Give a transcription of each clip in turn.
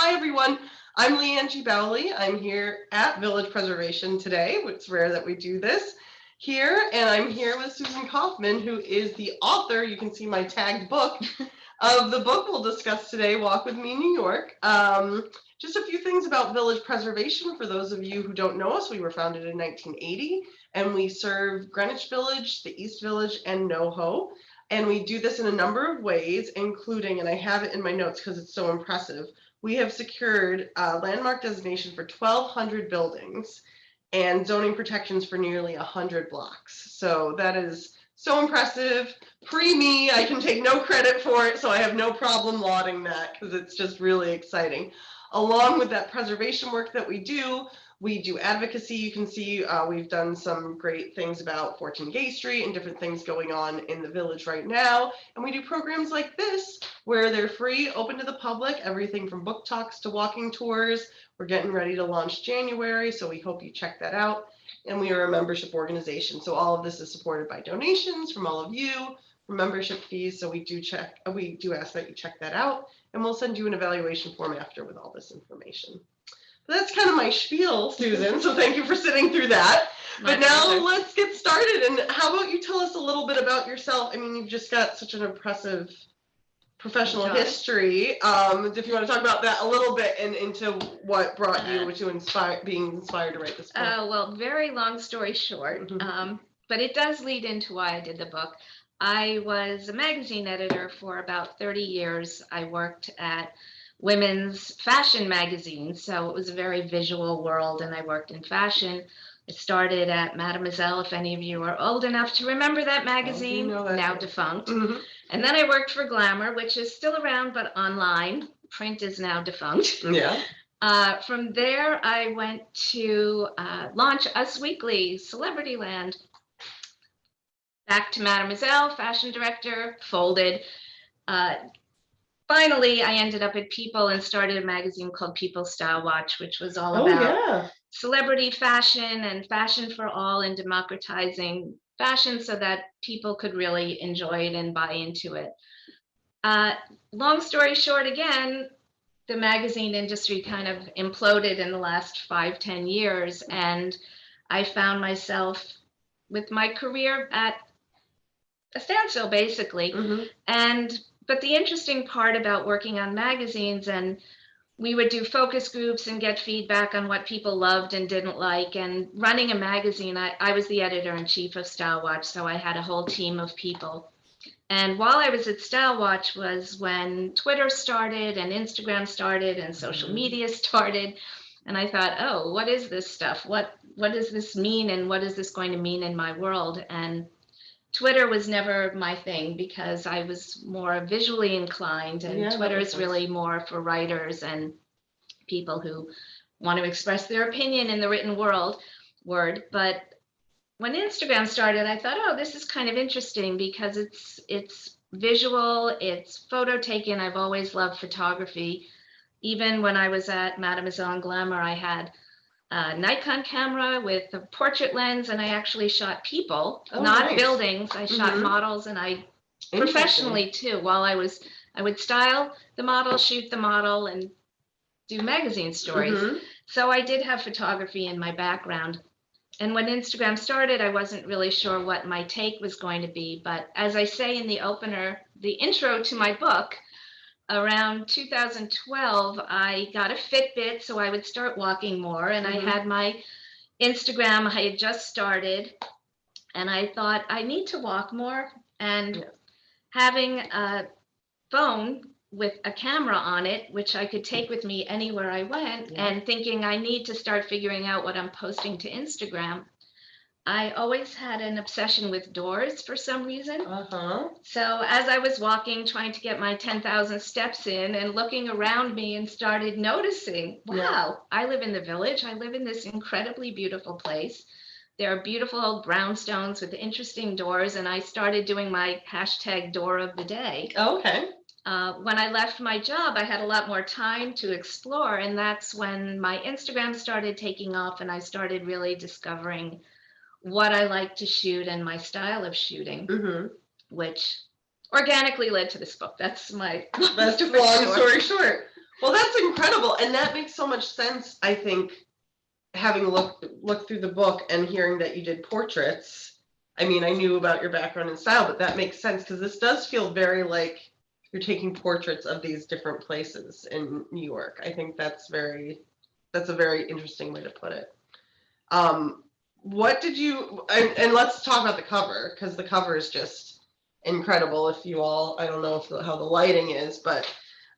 Hi, everyone. I'm Leanne Bowley. I'm here at Village Preservation today. It's rare that we do this here. And I'm here with Susan Kaufman, who is the author, you can see my tagged book, of the book we'll discuss today, Walk With Me, New York. Just a few things about Village Preservation. For those of you who don't know us, we were founded in 1980, and we serve Greenwich Village, the East Village, and NoHo. And we do this in a number of ways, including, and I have it in my notes because it's so impressive, we have secured a landmark designation for 1,200 buildings and zoning protections for nearly 100 blocks. So that is so impressive. Pre-me, I can take no credit for it, so I have no problem lauding that because it's just really exciting. Along with that preservation work that we do advocacy. You can see we've done some great things about 14 Gay Street and different things going on in the village right now. And we do programs like this where they're free, open to the public, everything from book talks to walking tours. We're getting ready to launch January, so we hope you check that out. And we are a membership organization, so all of this is supported by donations from all of you, for membership fees. So we do ask that you check that out, and we'll send you an evaluation form after with all this information. That's kind of my spiel, Susan, so thank you for sitting through that. But now let's get started. And how about you tell us a little bit about yourself? I mean, you've just got such an impressive professional history. If you want to talk about that a little bit and into what brought you to being inspired to write this book. Well, very long story short, but it does lead into why I did the book. I was a magazine editor for about 30 years. I worked at women's fashion magazines, so it was a very visual world, and I worked in fashion. I started at Mademoiselle, if any of you are old enough to remember that magazine, now defunct. And then I worked for Glamour, which is still around, but online. Print is now defunct. Yeah. From there, I went to launch Us Weekly, Celebrity Land. Back to Mademoiselle, fashion director, folded. Finally, I ended up at People and started a magazine called People Style Watch, which was all about celebrity fashion and fashion for all and democratizing fashion so that people could really enjoy it and buy into it. Long story short, again, the magazine industry kind of imploded in the last 5-10 years, and I found myself with my career at a standstill, basically. But the interesting part about working on magazines, and we would do focus groups and get feedback on what people loved and didn't like. And running a magazine, I was the editor-in-chief of Style Watch, so I had a whole team of people. And while I was at Style Watch was when Twitter started and Instagram started and social media started. And I thought, oh, what is this stuff? What does this mean? And what is this going to mean in my world? And Twitter was never my thing because I was more visually inclined, and Twitter is really more for writers and people who want to express their opinion in the written word. But when Instagram started, I thought, oh, this is kind of interesting because it's visual, it's photo taken. I've always loved photography. Even when I was at Mademoiselle and Glamour, I had a Nikon camera with a portrait lens, and I actually shot people, not buildings. I shot models, and I professionally too. While I would style the model, shoot the model, and do magazine stories. So I did have photography in my background. And when Instagram started, I wasn't really sure what my take was going to be. But as I say in the opener, the intro to my book, around 2012, I got a Fitbit, so I would start walking more. And I had my Instagram, I had just started, and I thought I need to walk more. And having a phone with a camera on it, which I could take with me anywhere I went, and thinking I need to start figuring out what I'm posting to Instagram. I always had an obsession with doors for some reason. So as I was walking, trying to get my 10,000 steps in and looking around me and started noticing, wow, I live in the village. I live in this incredibly beautiful place. There are beautiful old brownstones with interesting doors. And I started doing my hashtag door of the day. When I left my job, I had a lot more time to explore. And that's when my Instagram started taking off, and I started really discovering what I like to shoot and my style of shooting, which organically led to this book. That's long story short. Well, that's incredible. And that makes so much sense, I think, having looked through the book and hearing that you did portraits. I mean, I knew about your background and style, but that makes sense because this does feel very like you're taking portraits of these different places in New York. I think that's a very interesting way to put it. What did you, and let's talk about the cover, because the cover is just incredible. If you all, I don't know how the lighting is, but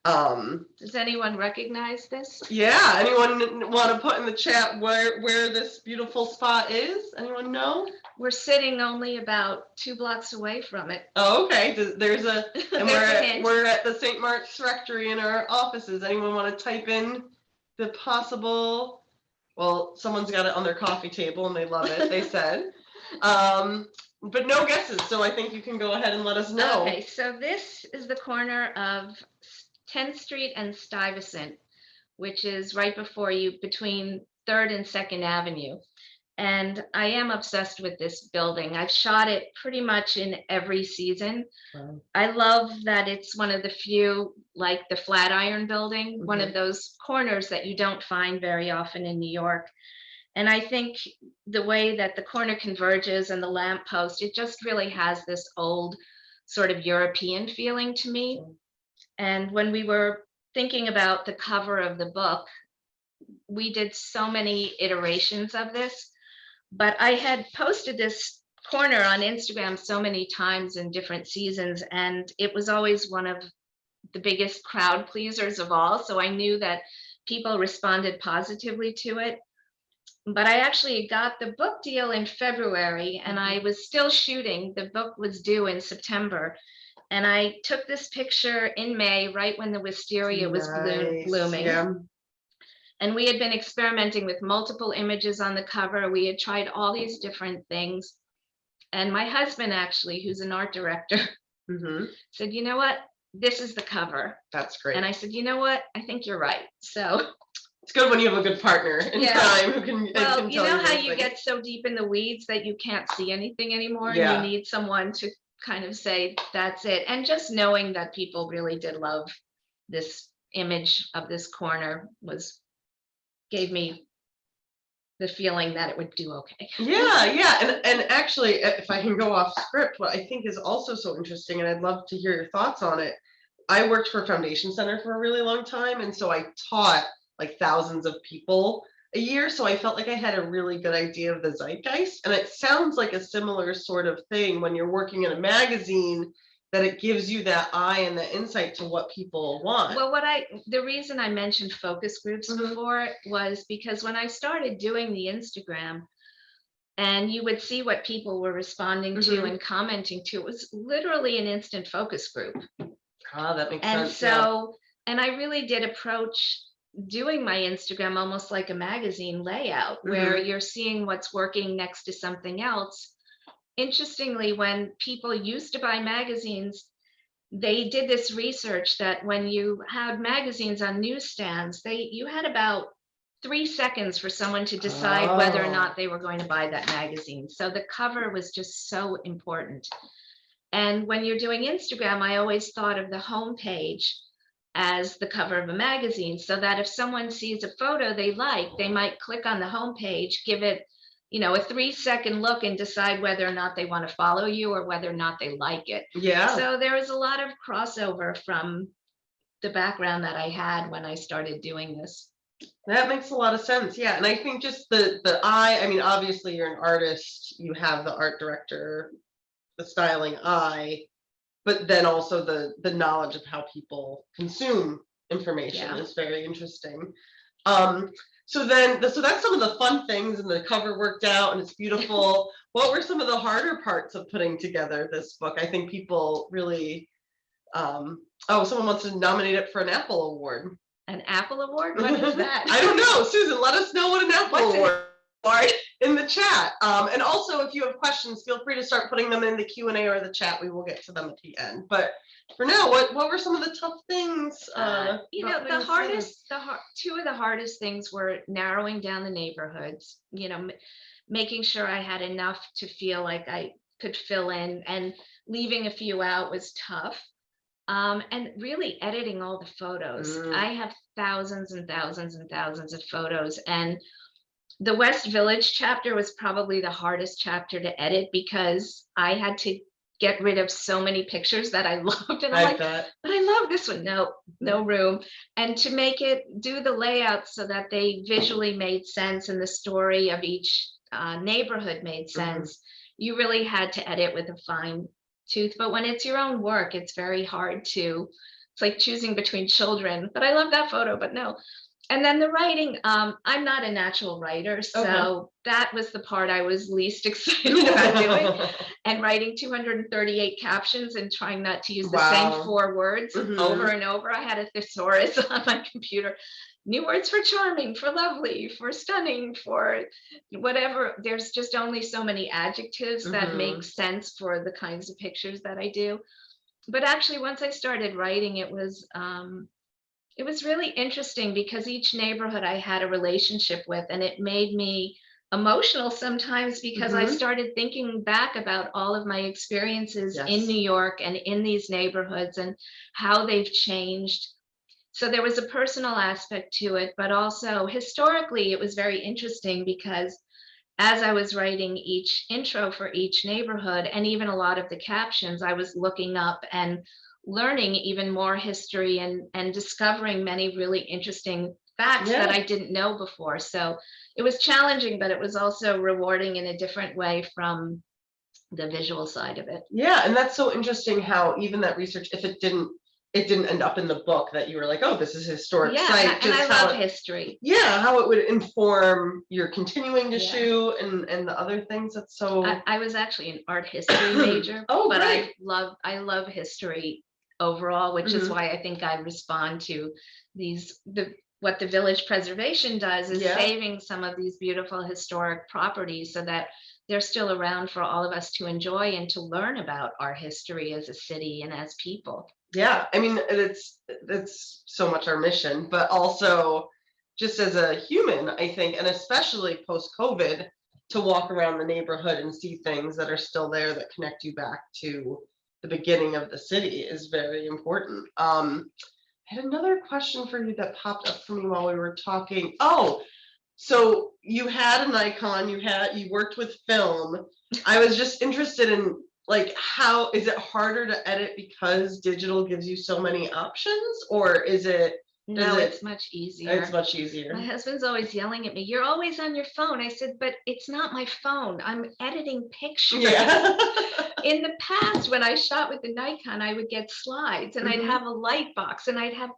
does anyone recognize this? yeah, anyone want to put in the chat where this beautiful spot is? Anyone know? We're sitting only about 2 blocks away from it. Oh, okay. There's a, and There's we're at the St. Mark's Rectory in our offices. Anyone want to type in the possible? Well, someone's got it on their coffee table and they love it, they said. But no guesses, so I think you can go ahead and let us know. Okay, so this is the corner of 10th Street and Stuyvesant, which is right before you, between 3rd and 2nd Avenue. And I am obsessed with this building. I've shot it pretty much in every season. Wow. I love that it's one of the few, like the Flatiron Building, one of those corners that you don't find very often in New York. And I think the way that the corner converges and the lamppost, it just really has this old sort of European feeling to me. And when we were thinking about the cover of the book, we did so many iterations of this, but I had posted this corner on Instagram so many times in different seasons, and it was always one of the biggest crowd pleasers of all. So I knew that people responded positively to it. But I actually got the book deal in February, and I was still shooting. The book was due in September. And I took this picture in May, right when the wisteria was blooming. Yeah. And we had been experimenting with multiple images on the cover. We had tried all these different things. And my husband, actually, who's an art director, said, you know what? This is the cover. That's great. And I said, you know what? I think you're right. So it's good when you have a good partner in crime who can. Well, can you tell know how you things. get so deep in the weeds that you can't see anything anymore, Yeah. and you need someone to kind of say, that's it. And just knowing that people really did love this image of this corner gave me the feeling that it would do okay. Yeah. And actually, if I can go off script, what I think is also so interesting, and I'd love to hear your thoughts on it. I worked for Foundation Center for a really long time, and so I taught like thousands of people a year. So I felt like I had a really good idea of the zeitgeist. And it sounds like a similar sort of thing when you're working in a magazine, that it gives you that eye and the insight to what people want. Well, the reason I mentioned focus groups before was because when I started doing the Instagram, and you would see what people were responding to and commenting to, it was literally an instant focus group. Ah, that makes and sense. So, and I really did approach doing my Instagram almost like a magazine layout, where you're seeing what's working next to something else. Interestingly, when people used to buy magazines, they did this research that when you had magazines on newsstands, you had about 3 seconds for someone to decide whether or not they were going to buy that magazine. So the cover was just so important. And when you're doing Instagram, I always thought of the homepage as the cover of a magazine, so that if someone sees a photo they like, they might click on the homepage, give it, a 3-second look, and decide whether or not they want to follow you or whether or not they like it. Yeah. So there was a lot of crossover from the background that I had when I started doing this. That makes a lot of sense. Yeah. And I think just the eye, I mean, obviously you're an artist, you have the art director, the styling eye, but then also the knowledge of how people consume information is very interesting. So that's some of the fun things, and the cover worked out and it's beautiful. What were some of the harder parts of putting together this book? I think people really, someone wants to nominate it for an Apple Award. An Apple Award? What is that? I don't know. Susan, let us know what an Apple Award is in the chat. And also, if you have questions, feel free to start putting them in the Q&A or the chat. We will get to them at the end. But for now, what were some of the tough things? Two of the hardest things were narrowing down the neighborhoods, making sure I had enough to feel like I could fill in, and leaving a few out was tough. And really editing all the photos. I have thousands and thousands and thousands of photos, and the West Village chapter was probably the hardest chapter to edit because I had to get rid of so many pictures that I loved. And I'm like, but I love this one. No, no room. And to make it do the layout so that they visually made sense and the story of each neighborhood made sense, you really had to edit with a fine tooth. But when it's your own work, it's very hard to, it's like choosing between children. But I love that photo, but no. And then the writing, I'm not a natural writer, so that was the part I was least excited about doing. And writing 238 captions and trying not to use the same 4 words over and over. I had a thesaurus on my computer. New words for charming, for lovely, for stunning, for whatever. There's just only so many adjectives that make sense for the kinds of pictures that I do. But actually, once I started writing, it was really interesting because each neighborhood I had a relationship with, and it made me emotional sometimes because I started thinking back about all of my experiences in New York and in these neighborhoods and how they've changed. So there was a personal aspect to it, but also historically, it was very interesting because as I was writing each intro for each neighborhood and even a lot of the captions, I was looking up and learning even more history and discovering many really interesting facts that I didn't know before. So it was challenging, but it was also rewarding in a different way from the visual side of it. Yeah, and that's so interesting how even that research, if it didn't end up in the book, that you were like, oh, this is a historic site. And I love history. Yeah, how it would inform your continuing to shoot and the other things. That's so. I was actually an art history major, but great. I love history overall, which is why I think I respond to what the village preservation does is saving some of these beautiful historic properties so that they're still around for all of us to enjoy and to learn about our history as a city and as people. Yeah, I mean, it's so much our mission, but also just as a human, I think, and especially post-COVID, to walk around the neighborhood and see things that are still there that connect you back to the beginning of the city is very important. I had another question for you that popped up for me while we were talking. Oh, so you had an icon, you worked with film. I was just interested in, like, how is it harder to edit because digital gives you so many options, or is it? No, it's much easier. It's much easier. My husband's always yelling at me, "You're always on your phone." I said, "But it's not my phone. I'm editing pictures." Yeah. In the past, when I shot with the Nikon, I would get slides and I'd have a light box and I'd have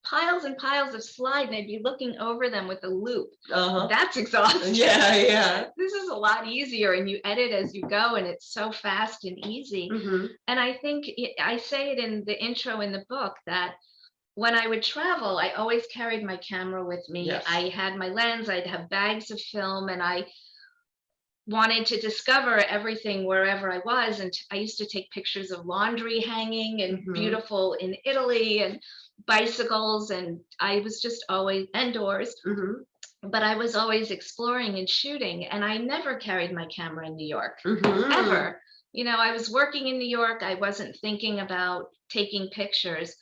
piles and piles of slide and I'd be looking over them with a loop. That's exhausting. Yeah. This is a lot easier and you edit as you go and it's so fast and easy. And I think I say it in the intro in the book that when I would travel, I always carried my camera with me. I had my lens, I'd have bags of film, and I wanted to discover everything wherever I was. And I used to take pictures of laundry hanging and beautiful in Italy and bicycles. And I was just always indoors, but I was always exploring and shooting. And I never carried my camera in New York, ever. You know, I was working in New York. I wasn't thinking about taking pictures.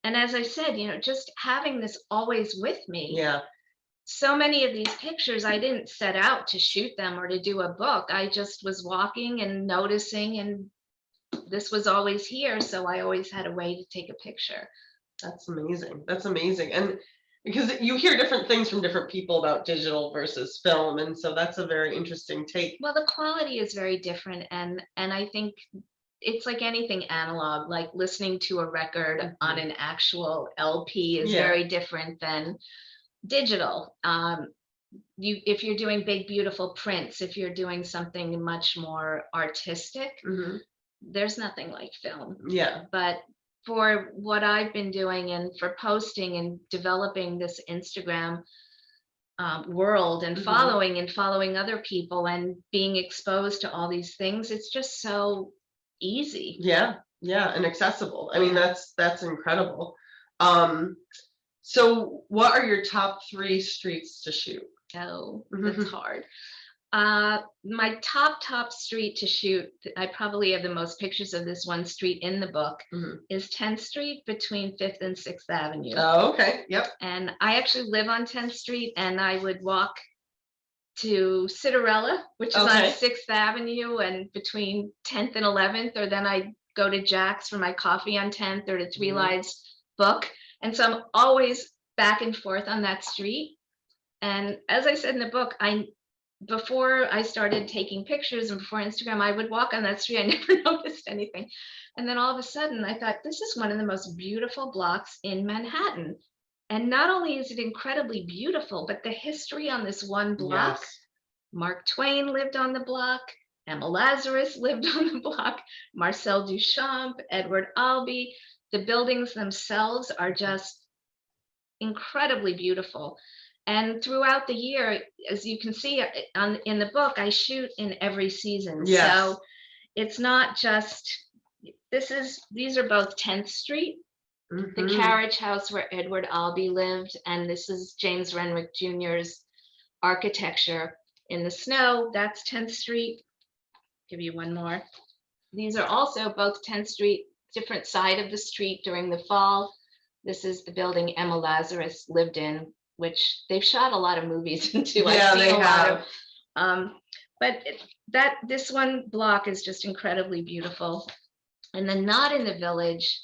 And as I said, you know, just having this always with me. Yeah. So many of these pictures, I didn't set out to shoot them or to do a book. I just was walking and noticing, and this was always here. So I always had a way to take a picture. That's amazing. That's amazing. And because you hear different things from different people about digital versus film. And so that's a very interesting take. Well, the quality is very different. And I think it's like anything analog, like listening to a record on an actual LP is very different than digital. If you're doing big, beautiful prints, if you're doing something much more artistic, there's nothing like film. Yeah. But for what I've been doing and for posting and developing this Instagram world and following other people and being exposed to all these things, it's just so easy. Yeah, and accessible. I mean, that's incredible. So what are your top 3 streets to shoot? Oh, that's hard. My top street to shoot, I probably have the most pictures of this one street in the book, is 10th Street between 5th and 6th Avenue. Oh, okay. Yep. And I actually live on 10th Street, and I would walk to Citarella, which is on 6th Avenue, and between 10th and 11th, or then I'd go to Jack's for my coffee on 10th, or to Three Lives Book. And so I'm always back and forth on that street. And as I said in the book, before I started taking pictures and before Instagram, I would walk on that street. I never noticed anything. And then all of a sudden I thought, this is one of the most beautiful blocks in Manhattan. And not only is it incredibly beautiful, but the history on this one block, Mark Twain lived on the block, Emma Lazarus lived on the block, Marcel Duchamp, Edward Albee. The buildings themselves are just incredibly beautiful. And throughout the year, as you can see in the book, I shoot in every season. So it's not just, these are both 10th Street, the carriage house where Edward Albee lived, and this is James Renwick Jr.'s architecture in the snow. That's 10th Street. Give you one more. These are also both 10th Street, different side of the street during the fall. This is the building Emma Lazarus lived in, which they've shot a lot of movies into. Yeah, they have. But this one block is just incredibly beautiful. And then not in the Village,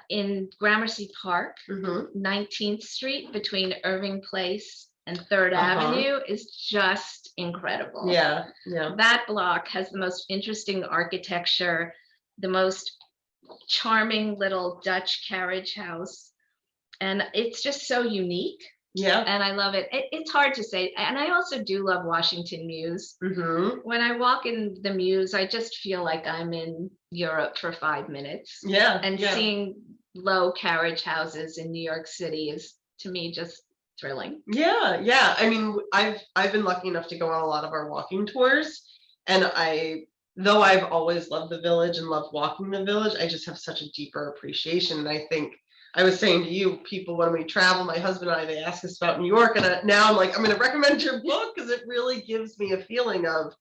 in Gramercy Park, 19th Street between Irving Place and 3rd Avenue is just incredible. Yeah. That block has the most interesting architecture, the most charming little Dutch carriage house. And it's just so unique. Yeah. And I love it. It's hard to say. And I also do love Washington Mews. When I walk in the Mews, I just feel like I'm in Europe for 5 minutes. Yeah. And seeing low carriage houses in New York City is, to me, just thrilling. Yeah. I mean, I've been lucky enough to go on a lot of our walking tours. And though I've always loved the Village and loved walking the Village, I just have such a deeper appreciation. And I think I was saying to you, people, when we travel, my husband and I, they ask us about New York, and now I'm like, I'm going to recommend your book because it really gives me a feeling of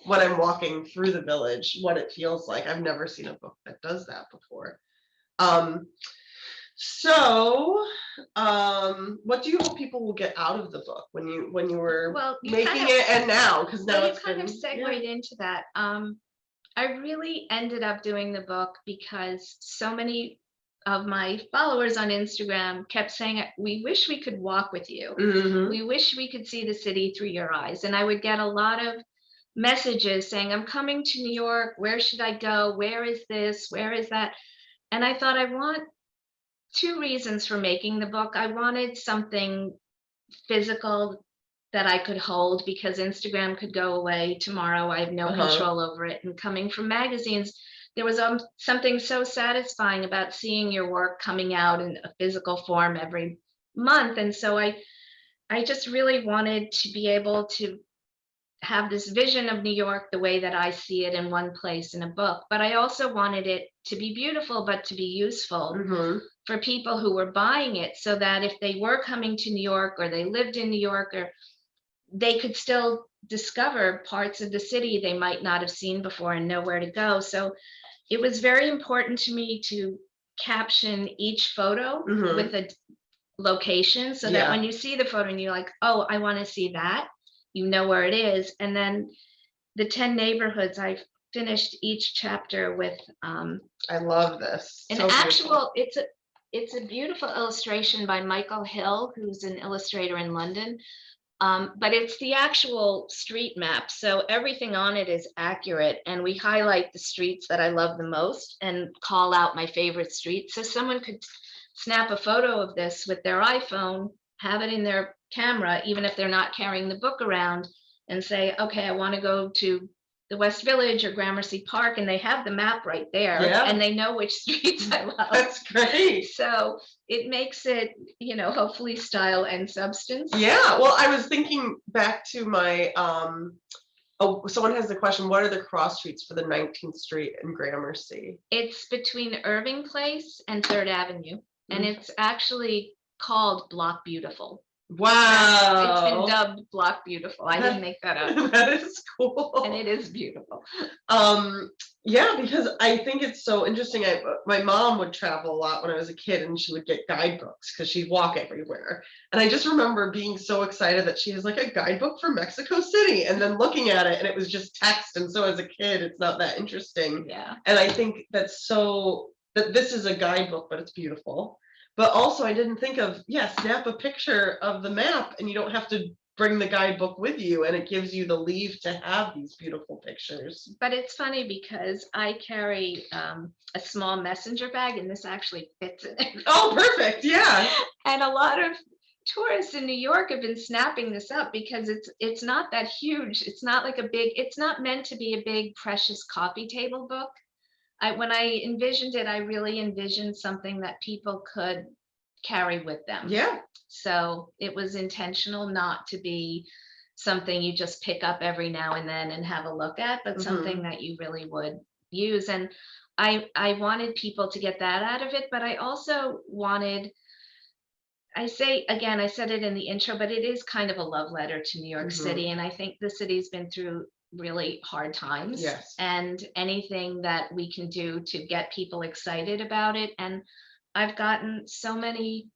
when I'm walking through the Village, what it feels like. I've never seen a book that does that before. What do you hope people will get out of the book when you were making it, and now, because now it's kind of segued into that. I really ended up doing the book because so many of my followers on Instagram kept saying, we wish we could walk with you. We wish we could see the city through your eyes. And I would get a lot of messages saying, I'm coming to New York. Where should I go? Where is this? Where is that? And I thought, I want 2 reasons for making the book. I wanted something physical that I could hold, because Instagram could go away tomorrow. I have no control over it. And coming from magazines, there was something so satisfying about seeing your work coming out in a physical form every month. And so I just really wanted to be able to have this vision of New York the way that I see it in one place in a book. But I also wanted it to be beautiful, but to be useful for people who were buying it, so that if they were coming to New York, or they lived in New York, or they could still discover parts of the city they might not have seen before and know where to go. So it was very important to me to caption each photo with a location, so that when you see the photo and you're like, oh, I want to see that, you know where it is. And then the 10 neighborhoods, I've finished each chapter with I love this. An actual, it's a beautiful illustration by Michael Hill, who's an illustrator in London. But it's the actual street map. So everything on it is accurate. And we highlight the streets that I love the most and call out my favorite streets. So someone could snap a photo of this with their iPhone, have it in their camera, even if they're not carrying the book around, and say, okay, I want to go to the West Village or Gramercy Park, and they have the map right there, and they know which streets I love. That's great. So it makes it, hopefully style and substance. Yeah. Well, I was thinking back to my, someone has the question, what are the cross streets for the 19th Street and Gramercy? It's between Irving Place and 3rd Avenue, and it's actually called Block Beautiful. Wow. It's been dubbed Block Beautiful. I didn't make that up. That is cool. And it is beautiful. Yeah, because I think it's so interesting. My mom would travel a lot when I was a kid, and she would get guidebooks because she'd walk everywhere. And I just remember being so excited that she has like a guidebook for Mexico City, and then looking at it and it was just text. And so as a kid, it's not that interesting. Yeah. And I think that's so that this is a guidebook, but it's beautiful. But also I didn't think of, snap a picture of the map and you don't have to bring the guidebook with you, and it gives you the leave to have these beautiful pictures. But it's funny because I carry a small messenger bag, and this actually fits in it. Oh, perfect. Yeah. And a lot of tourists in New York have been snapping this up because it's not that huge. It's not like it's not meant to be a big precious coffee table book. When I envisioned it, I really envisioned something that people could carry with them. Yeah. So it was intentional not to be something you just pick up every now and then and have a look at, but something that you really would use. And I wanted people to get that out of it, but I also wanted, I said it in the intro, but it is kind of a love letter to New York City. And I think the city's been through really hard times. Yes. And anything that we can do to get people excited about it. And I've gotten so many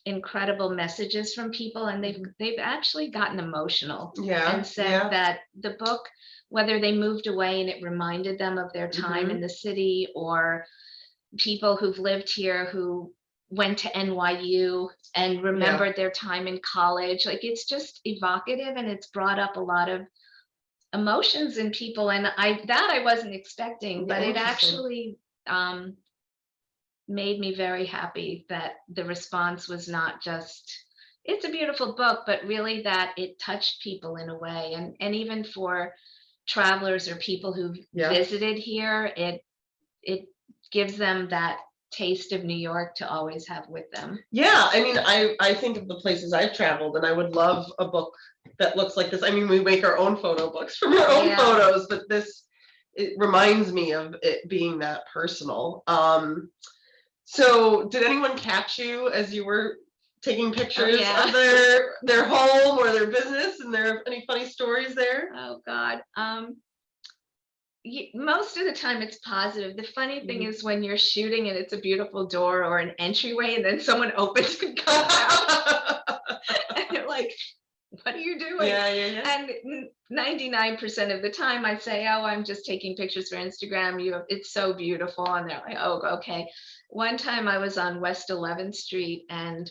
incredible messages from people, and they've actually gotten emotional and said that the book, whether they moved away and it reminded them of their time in the city, or people who've lived here who went to NYU and remembered their time in college, like it's just evocative, and it's brought up a lot of emotions in people, and I wasn't expecting, but it actually made me very happy that the response was not just, it's a beautiful book, but really that it touched people in a way. And even for travelers or people who've visited here, it gives them that taste of New York to always have with them. Yeah, I mean, I think of the places I've traveled, and I would love a book that looks like this. I mean, we make our own photo books from our own photos, but it reminds me of it being that personal. So did anyone catch you as you were taking pictures of their home or their business, and there any funny stories there? Oh God. Most of the time it's positive. The funny thing is when you're shooting and it's a beautiful door or an entryway, and then someone opens and comes out and you're like, what are you doing? Yeah. And 99% of the time I say, oh, I'm just taking pictures for Instagram. It's so beautiful. And they're like, oh, okay. One time I was on West 11th Street and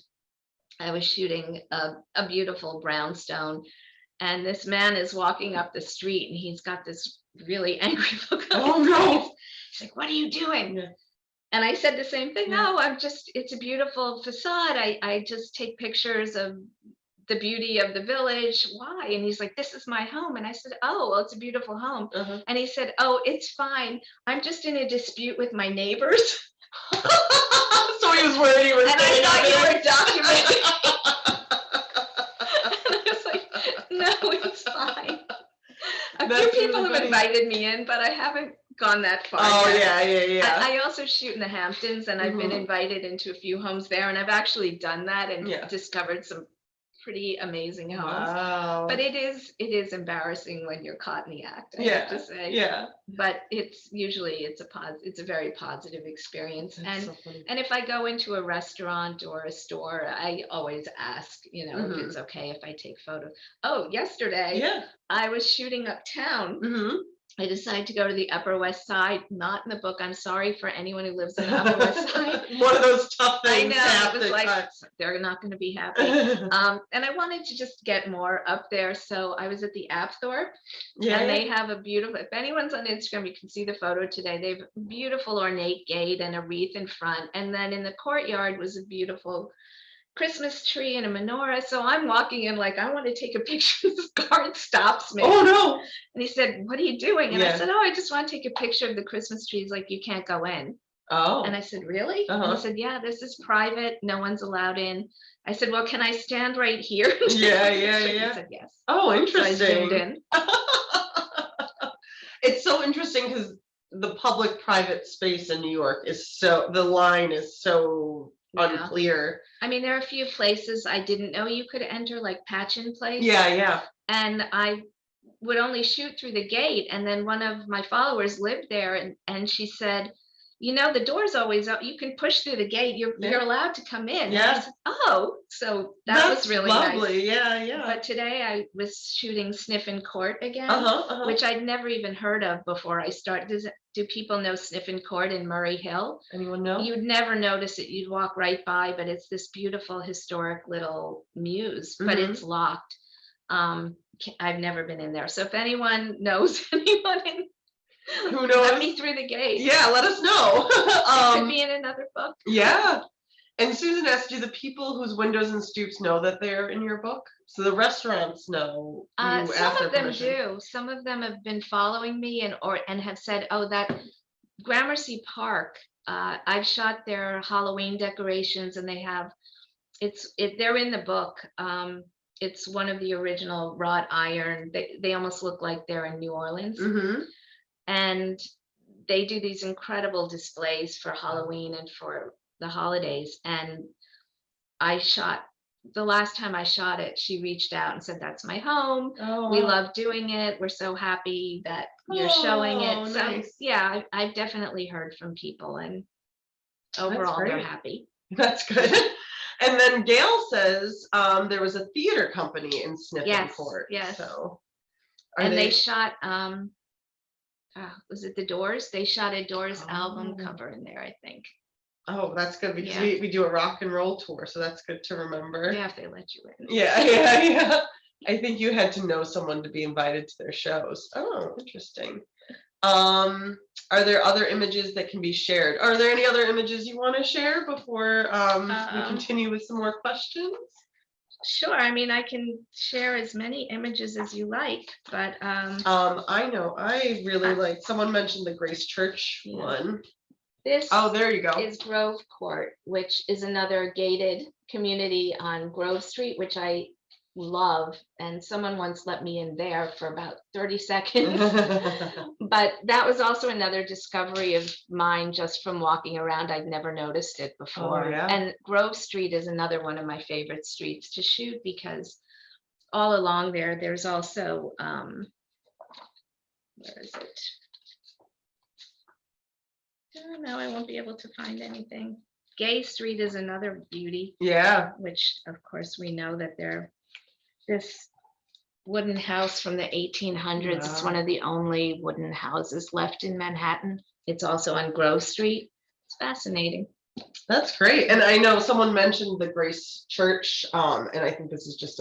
I was shooting a beautiful brownstone. And this man is walking up the street and he's got this really angry look on his face. He's like, what are you doing? Yeah. And I said the same thing. No, it's a beautiful facade. I just take pictures of the beauty of the village. Why? And he's like, this is my home. And I said, oh, well, it's a beautiful home. And he said, oh, it's fine. I'm just in a dispute with my neighbors. So he was worried he was. And I thought you were documenting. And I was like, no, it's fine. A few people have invited me in, but I haven't gone that far. Oh, yeah. I also shoot in the Hamptons, and I've been invited into a few homes there, and I've actually done that and discovered some pretty amazing homes. Wow. But it is embarrassing when you're caught in the act, I have to say. Yeah. But it's a very positive experience. That's and if I go into a restaurant or a store, I always ask, if it's okay if I take photos. Oh, yesterday I was shooting uptown. I decided to go to the Upper West Side, not in the book. I'm sorry for anyone who lives in the Upper West Side. One of those tough things. I know, it was like, they're not going to be happy. And I wanted to just get more up there. So I was at the Apthorpe, and they have a beautiful, if anyone's on Instagram, you can see the photo today. They have a beautiful ornate gate and a wreath in front. And then in the courtyard was a beautiful Christmas tree and a menorah. So I'm walking in like, I want to take a picture. This guard stops me. Oh no. And he said, what are you doing? And I said, oh, I just want to take a picture of the Christmas tree. He's like, you can't go in. Oh. And I said, really? And he said, yeah, this is private. No one's allowed in. I said, well, can I stand right here? Yeah. He said, yes. Oh, interesting. So I zoomed in. It's so interesting because the public-private space in New York is the line is so unclear. I mean, there are a few places I didn't know you could enter, like Patchen Place. Yeah. And I would only shoot through the gate. And then one of my followers lived there, and she said, the door's always up. You can push through the gate. You're allowed to come in. Yeah. And I said, oh, so that's was really lovely. Nice. Yeah. But today I was shooting Sniffin Court again, which I'd never even heard of before I started. Do people know Sniffin Court in Murray Hill? Anyone know? You'd never notice it. You'd walk right by, but it's this beautiful historic little muse, but it's locked. I've never been in there. So if anyone knows anyone who knows, let me through the gate. Yeah, let us know. It could be in another book. Yeah. And Susan asked, do the people whose windows and stoops know that they're in your book? So the restaurants know. Some of them do. Some of them have been following me and have said, oh, that Gramercy Park, I've shot their Halloween decorations, and they have they're in the book. It's one of the original wrought iron. They almost look like they're in New Orleans. And they do these incredible displays for Halloween and for the holidays. And the last time I shot it, she reached out and said, that's my home. We love doing it. We're so happy that you're showing it. So nice. Yeah, I've definitely heard from people, and overall they're happy. That's good. And then Gail says there was a theater company in Sniffin Court. Yes. So they shot was it The Doors? They shot a Doors album cover in there, I think. Oh, that's good, because we do a rock and roll tour, so that's good to remember. Yeah, if they let you in. Yeah. I think you had to know someone to be invited to their shows. Oh, interesting. Are there other images that can be shared? Are there any other images you want to share before we continue with some more questions? Sure. I mean, I can share as many images as you like, but I know I really like. Someone mentioned the Grace Church one. This there you go. Is Grove Court, which is another gated community on Grove Street, which I love. And someone once let me in there for about 30 seconds. But that was also another discovery of mine just from walking around. I'd never noticed it before. And Grove Street is another one of my favorite streets to shoot, because all along there's also, where is it? Oh, no, I won't be able to find anything. Gay Street is another beauty. Yeah. Which, of course, we know that this wooden house from the 1800s. It's one of the only wooden houses left in Manhattan. It's also on Grove Street. It's fascinating. That's great. And I know someone mentioned the Grace Church, and I think this is just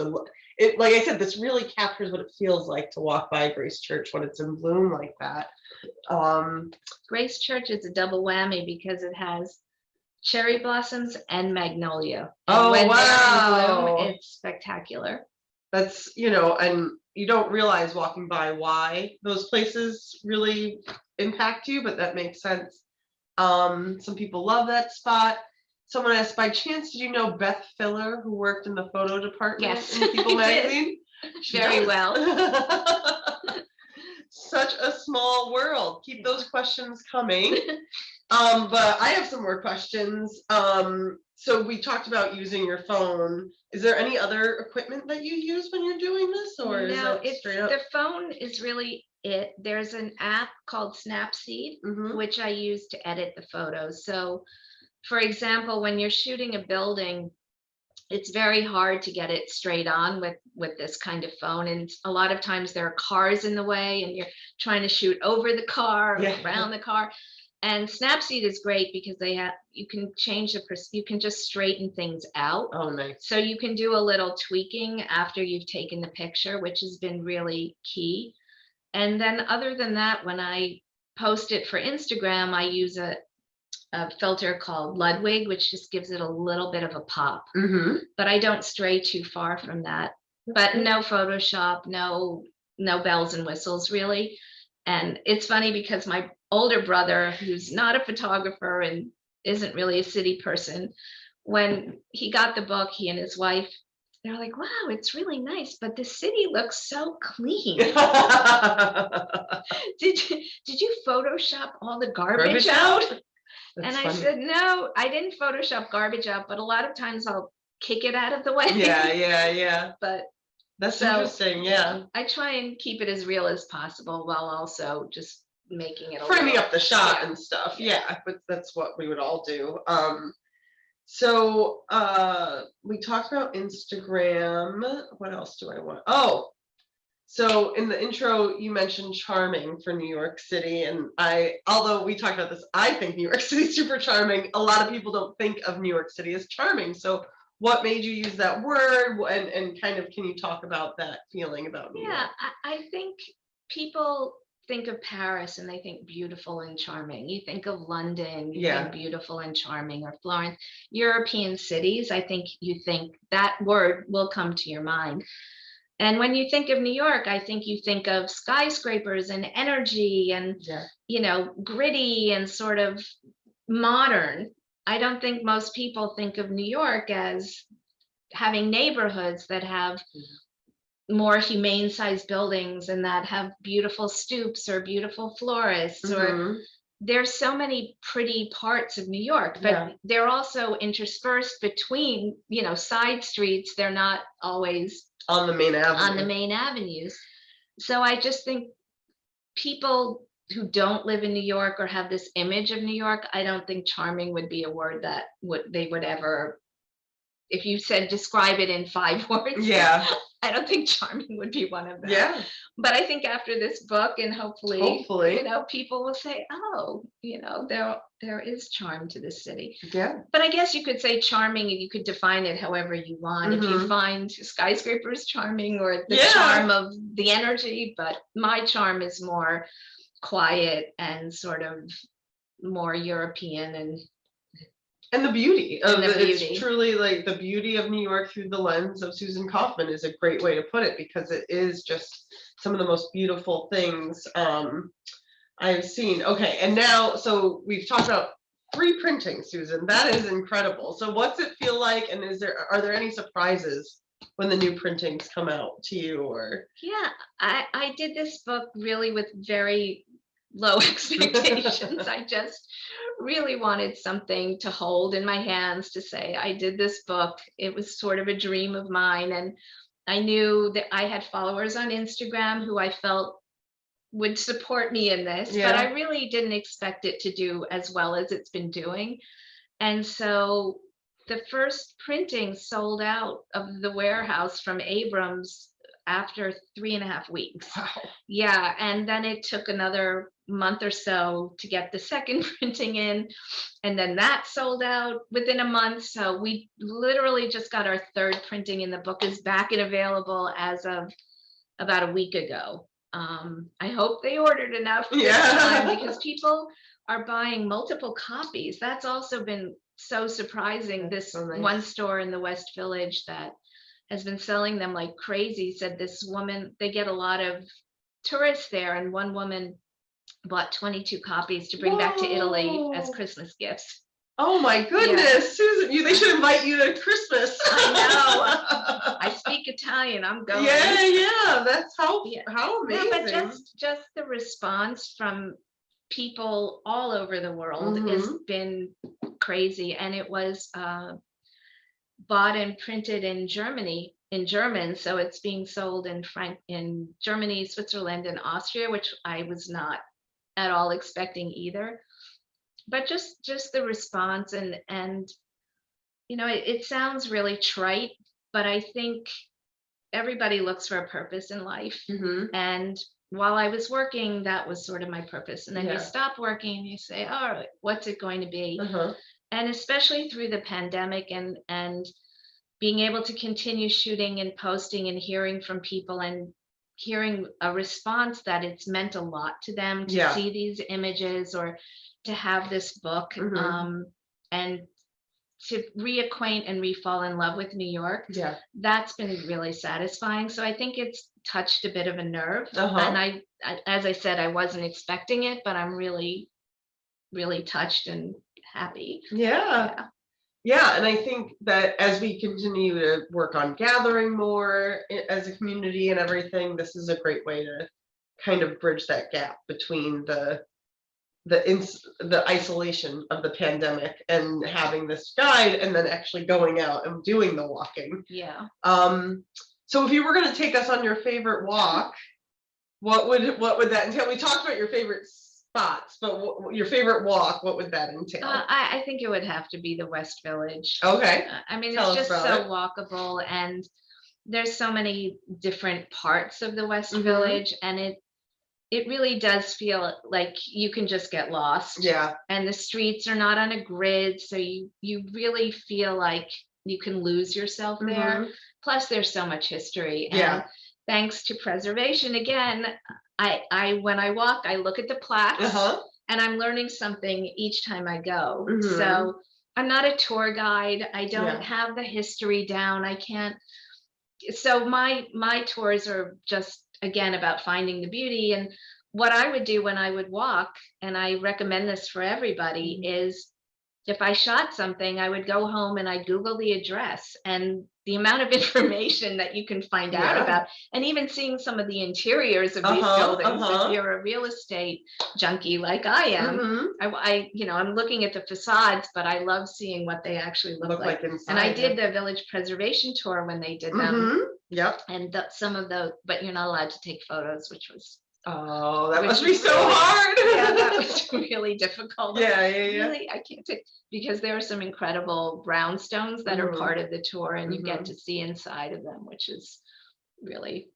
like I said, this really captures what it feels like to walk by Grace Church when it's in bloom like that. Grace Church is a double whammy because it has cherry blossoms and magnolia. And when they're in bloom, it's spectacular. That's, and you don't realize walking by why those places really impact you, but that makes sense. Some people love that spot. Someone asked, by chance, did you know Beth Filler, who worked in the photo department in People magazine? Very well. Such a small world. Keep those questions coming. But I have some more questions. So we talked about using your phone. Is there any other equipment that you use when you're doing this, or no? Is it straight up? The phone is really it. There's an app called Snapseed, which I use to edit the photos. So, for example, when you're shooting a building, it's very hard to get it straight on with this kind of phone, and a lot of times there are cars in the way, and you're trying to shoot over the car, around the car. And Snapseed is great because you can change you can just straighten things out. Oh, nice. So you can do a little tweaking after you've taken the picture, which has been really key. And then other than that, when I post it for Instagram, I use a filter called Ludwig, which just gives it a little bit of a pop. But I don't stray too far from that. But no Photoshop, no bells and whistles, really. And it's funny because my older brother, who's not a photographer and isn't really a city person, when he got the book, he and his wife, they're like, wow, it's really nice, but the city looks so clean. Did you Photoshop all the garbage out? And I said, no, I didn't Photoshop garbage out, but a lot of times I'll kick it out of the way. Yeah. But that's interesting. Yeah. I try and keep it as real as possible while also just making it framing up the shot and stuff. Yeah, but that's what we would all do. So we talked about Instagram. What else do I want? Oh, so in the intro, you mentioned charming for New York City. And although we talked about this, I think New York City is super charming. A lot of people don't think of New York City as charming. So what made you use that word? And kind of, can you talk about that feeling about New York? Yeah, I think people think of Paris and they think beautiful and charming. You think of London, you think beautiful and charming, or Florence. European cities, I think you think that word will come to your mind. And when you think of New York, I think you think of skyscrapers and energy and, gritty and sort of modern. I don't think most people think of New York as having neighborhoods that have more humane sized buildings and that have beautiful stoops or beautiful florists, or there's so many pretty parts of New York, but they're also interspersed between, side streets. They're not always on the main avenues. So I just think people who don't live in New York or have this image of New York, I don't think charming would be a word that they would ever, if you said describe it in 5 words, I don't think charming would be one of them. Yeah. But I think after this book, and hopefully, people will say, oh, there is charm to this city. Yeah. But I guess you could say charming, and you could define it however you want. If you find skyscrapers charming, or the charm of the energy, but my charm is more quiet and sort of more European and the beauty of it's truly like the beauty of New York through the lens of Susan Kaufman is a great way to put it, because it is just some of the most beautiful things I've seen. Okay, and now, so we've talked about free printing, Susan. That is incredible. So what's it feel like, and are there any surprises when the new printings come out to you? Or I did this book really with very low expectations. I just really wanted something to hold in my hands to say, I did this book. It was sort of a dream of mine. And I knew that I had followers on Instagram who I felt would support me in this, but I really didn't expect it to do as well as it's been doing. And so the first printing sold out of the warehouse from Abrams after 3.5 weeks. Wow. Yeah. And then it took another month or so to get the second printing in. And then that sold out within a month. So we literally just got our third printing, and the book is back and available as of about a week ago. I hope they ordered enough this time, because people are buying multiple copies. That's also been so surprising. This one store in the West Village that has been selling them like crazy said this woman, they get a lot of tourists there, and one woman bought 22 copies to bring back to Italy as Christmas gifts. Oh my goodness, Susan, they should invite you to Christmas. I know. I speak Italian. I'm going. Yeah. That's how amazing. No, but just the response from people all over the world has been crazy. And it was bought and printed in Germany, in German. So it's being sold in Germany, Switzerland, and Austria, which I was not at all expecting either. But just the response and it sounds really trite, but I think everybody looks for a purpose in life. And while I was working, that was sort of my purpose. And then you stop working and you say, all right, what's it going to be? And especially through the pandemic and being able to continue shooting and posting and hearing from people and hearing a response that it's meant a lot to them to see these images or to have this book and to reacquaint and re-fall in love with New York. That's been really satisfying. So I think it's touched a bit of a nerve. And I, as I said, I wasn't expecting it, but I'm really, really touched and happy. Yeah. And I think that as we continue to work on gathering more as a community and everything, this is a great way to kind of bridge that gap between the the isolation of the pandemic and having this guide and then actually going out and doing the walking. Yeah. So if you were going to take us on your favorite walk, what would that entail? We talked about your favorite spots, but your favorite walk, what would that entail? I think it would have to be the West Village. Okay. I mean, Tell it's us just about so it. walkable, and there's so many different parts of the West Mhm. Village, and it really does feel like you can just get lost. Yeah. And the streets are not on a grid, so you really feel like you can lose yourself there. Mhm. Plus, there's so much history. Yeah. And thanks to preservation, again, I when I walk, I look at the plaques, Uh-huh. and I'm learning something each time I go. Mhm. So I'm not a tour guide. I don't Yeah. have the history down. I can't. So my tours are just, again, about finding the beauty. And what I would do when I would walk, and I recommend this for everybody, Mhm. is if I shot something, I would go home and I'd Google the address, and the amount of information that you can find out Yeah. about, and even seeing some of the interiors of these buildings. If you're a real estate junkie like I am, Mhm. I'm looking at the facades, but I love seeing what they actually look like. inside. And I did the village preservation tour when they did them, Mhm. Yep. and some of those, but you're not allowed to take photos, which was Oh, that which must was be so really- hard. yeah, that was really difficult. Yeah, yeah, yeah. Really, I can't take, because there are some incredible brownstones that are Mhm. part of the tour, and you Mhm. get to see inside of them, which is really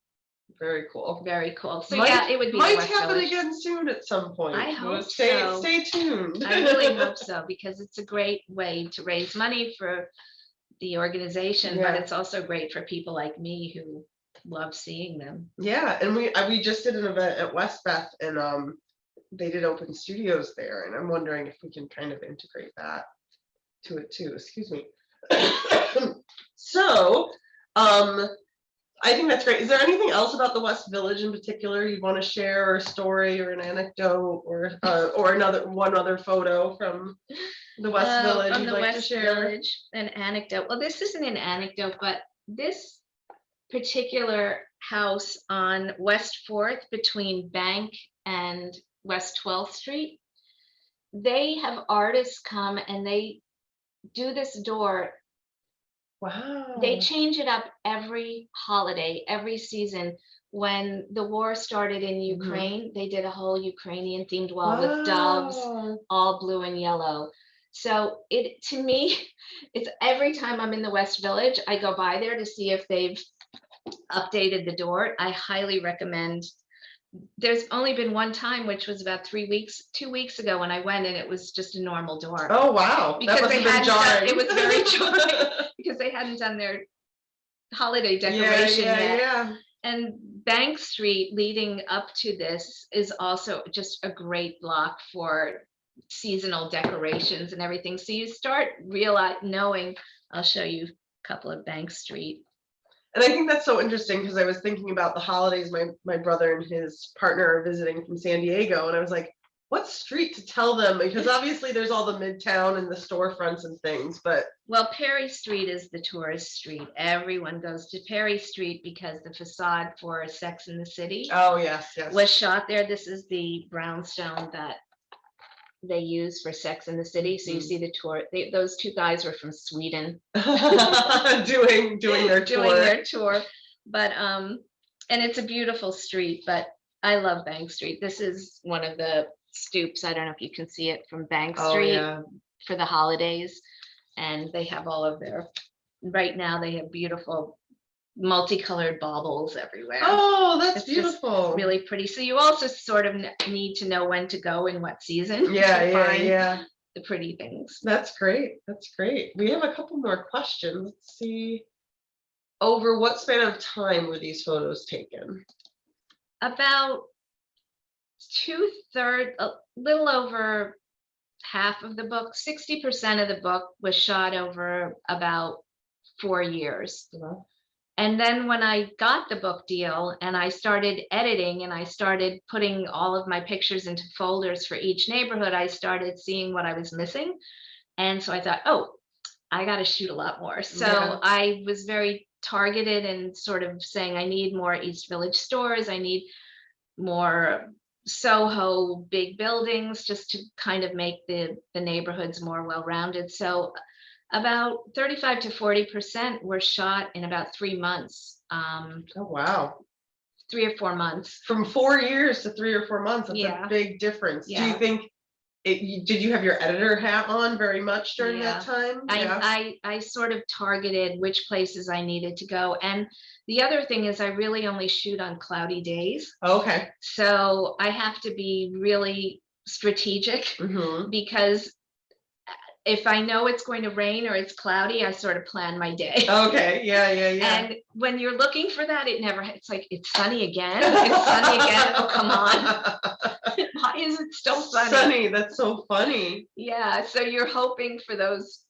Very cool. very cool. So Might- yeah, it would be the Might West happen Village. again soon at some point. I hope stay so. stay tuned. I really hope so, because it's a great way to raise money for the organization, but Yeah. it's also great for people like me who love seeing them. Yeah, and we just did an event at Westbeth, and they did open studios there, and I'm wondering if we can kind of integrate that to it too. Excuse me. So, I think that's great. Is there anything else about the West Village in particular you'd want to share, or a story, or an anecdote, or one other photo from the West Village From you'd the like to West share? Village, an anecdote. Well, this isn't an anecdote, but this particular house on West 4th between Bank and West 12th Street, they have artists come and they do this door. Wow. They change it up every holiday, every season. When the war started in Ukraine, they did a whole Ukrainian themed wall with doves, Wow. all blue and yellow. So to me, it's every time I'm in the West Village, I go by there to see if they've updated the door. I highly recommend. There's only been one time, which was about 2 weeks ago, when I went, and it was just a normal door. Oh wow. Because that must they have been hadn't done, jarring. it was very jarring, because they hadn't done their holiday decoration yet. Yeah. And Bank Street leading up to this is also just a great block for seasonal decorations and everything. So you start knowing. I'll show you a couple of Bank Street. And I think that's so interesting, because I was thinking about the holidays. My brother and his partner are visiting from San Diego, and I was like, what street to tell them? Because obviously there's all the Midtown and the storefronts and things, but well, Perry Street is the tourist street. Everyone goes to Perry Street because the facade for Sex and the City was shot there. This is the brownstone that they use for Sex and the City. So you see the tour. Those two guys were from Sweden, doing their tour. But and it's a beautiful street. But I love Bank Street. This is one of the stoops. I don't know if you can see it from Bank Street for the holidays, and they have all of their. Right now, they have beautiful multicolored baubles everywhere. Oh, that's it's beautiful. Really pretty. So you also sort of need to know when to go in what season. Yeah. The pretty things. That's great. We have a couple more questions. Let's see. Over what span of time were these photos taken? About 2/3, a little over half of the book. 60% of the book was shot over about 4 years. And then when I got the book deal and I started editing and I started putting all of my pictures into folders for each neighborhood, I started seeing what I was missing. And so I thought, oh, I got to shoot a lot more. So I was very targeted and sort of saying, I need more East Village stores. I need more Soho big buildings, just to kind of make the neighborhoods more well-rounded. So about 35 to 40% were shot in about 3 months. Oh, wow. 3 or 4 months. From 4 years to 3 or 4 months, that's a big difference. Do you think did you have your editor hat on very much during that time? I sort of targeted which places I needed to go. And the other thing is I really only shoot on cloudy days. Okay. So I have to be really strategic because if I know it's going to rain or it's cloudy, I sort of plan my day. Okay. Yeah. And when you're looking for that, it's like, it's sunny again. It's sunny again. Oh, come on. Why is it still sunny? Sunny. That's so funny. Yeah. So you're hoping for those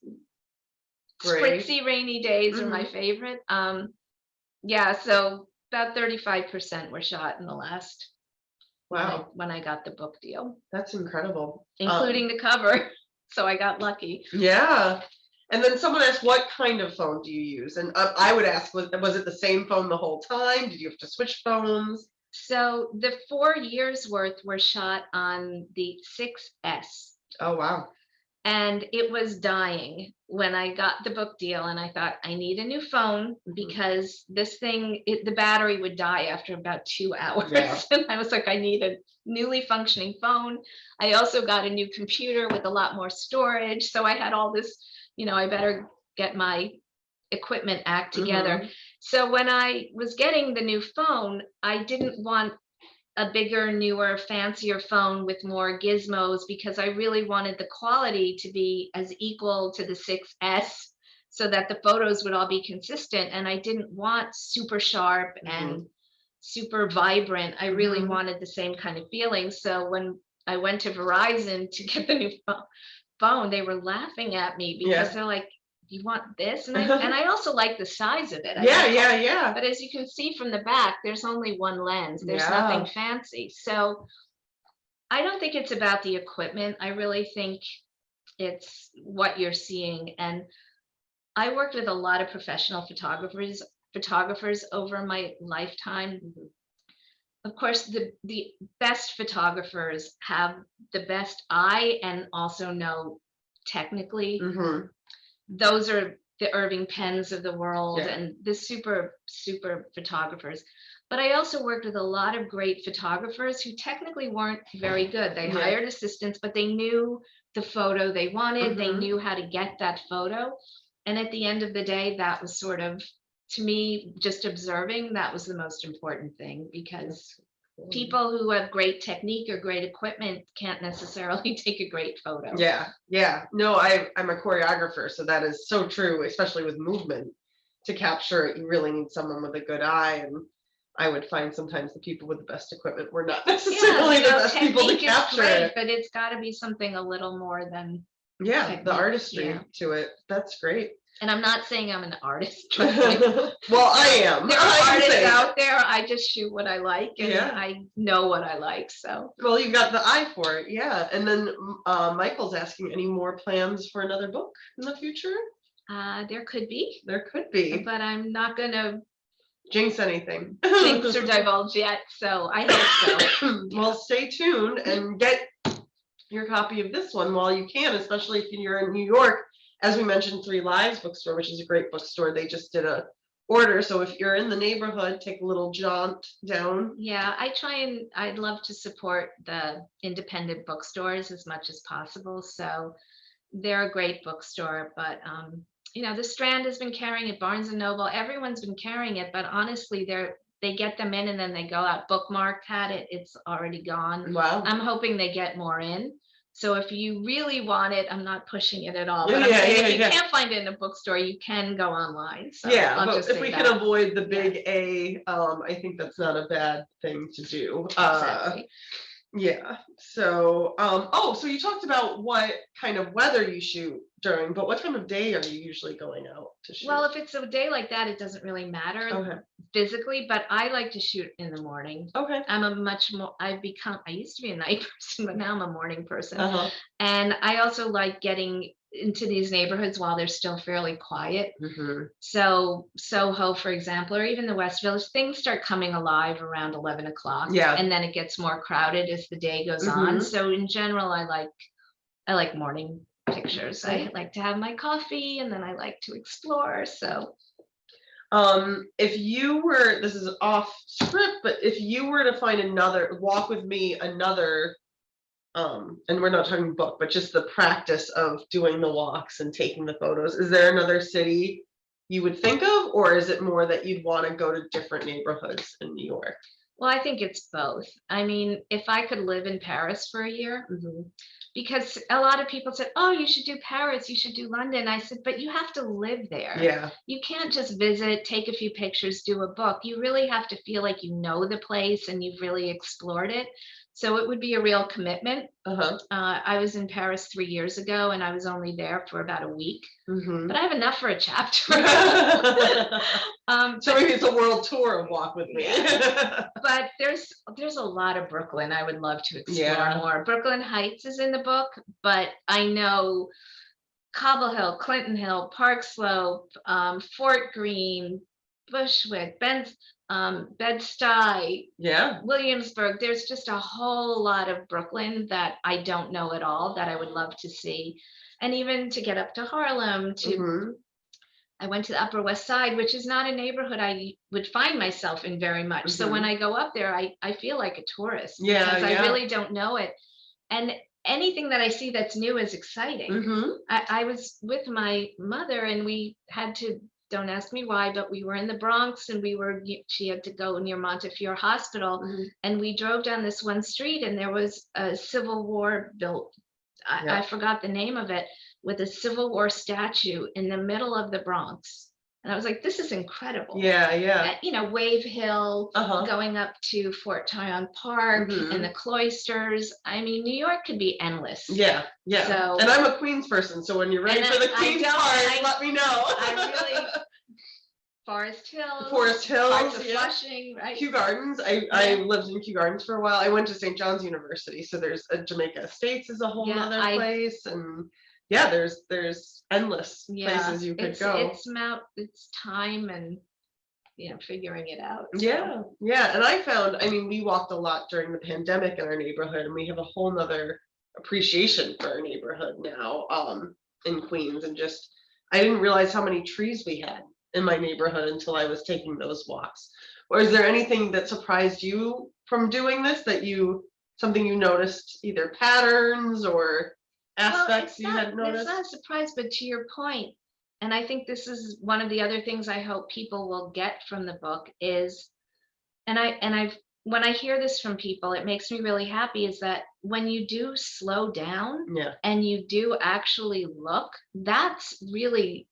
spritzy rainy days are my favorite. Yeah. So about 35% were shot in the last. Wow. When I got the book deal. That's incredible. Including the cover. So I got lucky. Yeah. And then someone asked, what kind of phone do you use? And I would ask, was it the same phone the whole time? Did you have to switch phones? So the 4 years worth were shot on the 6S. Oh, wow. And it was dying when I got the book deal, and I thought, I need a new phone because this thing, the battery would die after about 2 hours. Yeah. And I was like, I need a newly functioning phone. I also got a new computer with a lot more storage. So I had all this, I better get my equipment act together. So when I was getting the new phone, I didn't want a bigger, newer, fancier phone with more gizmos because I really wanted the quality to be as equal to the 6S so that the photos would all be consistent. And I didn't want super sharp and super vibrant. I really wanted the same kind of feeling. So when I went to Verizon to get the new phone, they were laughing at me because they're like, you want this? And I also like the size of it. Yeah. But as you can see from the back, there's only one lens. There's nothing fancy. So I don't think it's about the equipment. I really think it's what you're seeing. And I worked with a lot of professional photographers over my lifetime. Of course, the best photographers have the best eye and also know technically. Those are the Irving Penns of the world and the super photographers. But I also worked with a lot of great photographers who technically weren't very good. They hired assistants, but they knew the photo they wanted. They knew how to get that photo. And at the end of the day, that was sort of, to me, just observing, that was the most important thing, because people who have great technique or great equipment can't necessarily take a great photo. Yeah. No, I'm a choreographer, so that is so true, especially with movement. To capture it, you really need someone with a good eye. And I would find sometimes the people with the best equipment were not necessarily the best people to capture it. But it's got to be something a little more than technique. The artistry to it. That's great. And I'm not saying I'm an artist. Well, I am. There are artists out there. I just shoot what I like, and I know what I like. So. Well, you've got the eye for it, And then Michael's asking, any more plans for another book in the future? There could be. There could be. But I'm not gonna jinx anything. Jinx or divulge yet. So I hope so. Well, stay tuned and get your copy of this one while you can, especially if you're in New York. As we mentioned, 3 Lives Bookstore, which is a great bookstore. They just did a order. So if you're in the neighborhood, take a little jaunt down. Yeah, I'd love to support the independent bookstores as much as possible. So they're a great bookstore, but the Strand has been carrying it, Barnes and Noble, everyone's been carrying it, but honestly, they get them in and then they go out. Bookmark had it, it's already gone. Wow. I'm hoping they get more in. So if you really want it, I'm not pushing it at all. But if you can't find it in a bookstore, you can go online. So but if we can avoid the big A, I think that's not a bad thing to do. Exactly. Yeah. So, so you talked about what kind of weather you shoot during, but what time of day are you usually going out to shoot? Well, if it's a day like that, it doesn't really matter physically, but I like to shoot in the morning. Okay. I used to be a night person, but now I'm a morning person. And I also like getting into these neighborhoods while they're still fairly quiet. Mhm. So Soho, for example, or even the West Village, things start coming alive around 11 o'clock. Yeah. And then it gets more crowded as the day goes on. So in general, I like morning pictures. I like to have my coffee and then I like to explore. So if you were, this is off script, but if you were to find another, walk with me, another, and we're not talking book, but just the practice of doing the walks and taking the photos, is there another city you would think of, or is it more that you'd want to go to different neighborhoods in New York? well, I think it's both. I mean, if I could live in Paris for a year, because a lot of people said, oh, you should do Paris, you should do London. I said, but you have to live there. Yeah. You can't just visit, take a few pictures, do a book. You really have to feel like you know the place and you've really explored it. So it would be a real commitment. I was in Paris 3 years ago and I was only there for about a week, but I have enough for a chapter. So maybe it's a world tour of Walk With Me. But there's a lot of Brooklyn I would love to explore more. Brooklyn Heights is in the book, but I know Cobble Hill, Clinton Hill, Park Slope, Fort Greene, Bushwick, Bed-Stuy, Williamsburg. There's just a whole lot of Brooklyn that I don't know at all that I would love to see. And even to get up to Harlem, I went to the Upper West Side, which is not a neighborhood I would find myself in very much. So when I go up there, I feel like a tourist because I really don't know it. And anything that I see that's new is exciting. I was with my mother and we had to, don't ask me why, but we were in the Bronx and she had to go near Montefiore Hospital and we drove down this one street and there was a Civil War built, I forgot the name of it, with a Civil War statue in the middle of the Bronx. And I was like, this is incredible. You know, Wave Hill, going up to Fort Tryon Park and the cloisters. I mean, New York could be endless. So, and I'm a Queens person, so when you're ready for the Queens part, let me know. I really, Forest Hills, parts of Flushing, right? Kew Gardens. I lived in Kew Gardens for a while. I went to St. John's University, so there's a Jamaica Estates is a whole other place, and there's endless places you could go. It's time and figuring it out. So. And I found, I mean, we walked a lot during the pandemic in our neighborhood, and we have a whole nother appreciation for our neighborhood now in Queens, and just I didn't realize how many trees we had in my neighborhood until I was taking those walks. Or is there anything that surprised you from doing this, that something you noticed, either patterns or aspects you had noticed? It's not a surprise, but to your point, and I think this is one of the other things I hope people will get from the book is, when I hear this from people, it makes me really happy, is that when you do slow down and you do actually look, that's really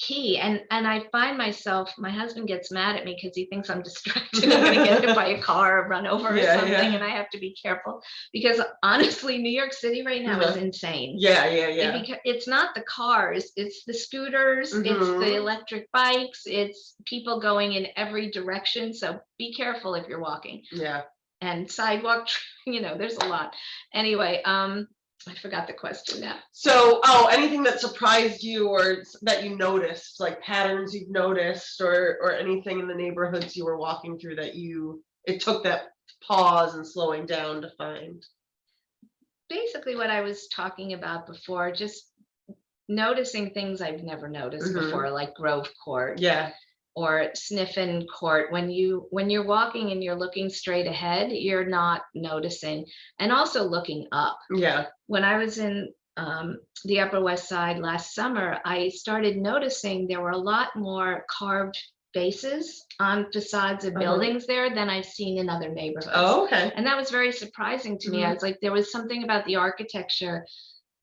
key. And I find myself, my husband gets mad at me because he thinks I'm distracted. I'm going to get hit by a car or run over or something, and I have to be careful because honestly, New York City right now is insane. It's not the cars, it's the scooters, it's the electric bikes, it's people going in every direction. So be careful if you're walking. And sidewalk, there's a lot. Anyway, I forgot the question now. So, anything that surprised you or that you noticed, like patterns you've noticed or anything in the neighborhoods you were walking through that it took that pause and slowing down to find? Basically what I was talking about before, just noticing things I've never noticed before, like Grove Court. Or Sniffin Court. When you're walking and you're looking straight ahead, you're not noticing, and also looking up. When I was in the Upper West Side last summer, I started noticing there were a lot more carved faces on facades of buildings there than I've seen in other neighborhoods. And that was very surprising to me. I was like, there was something about the architecture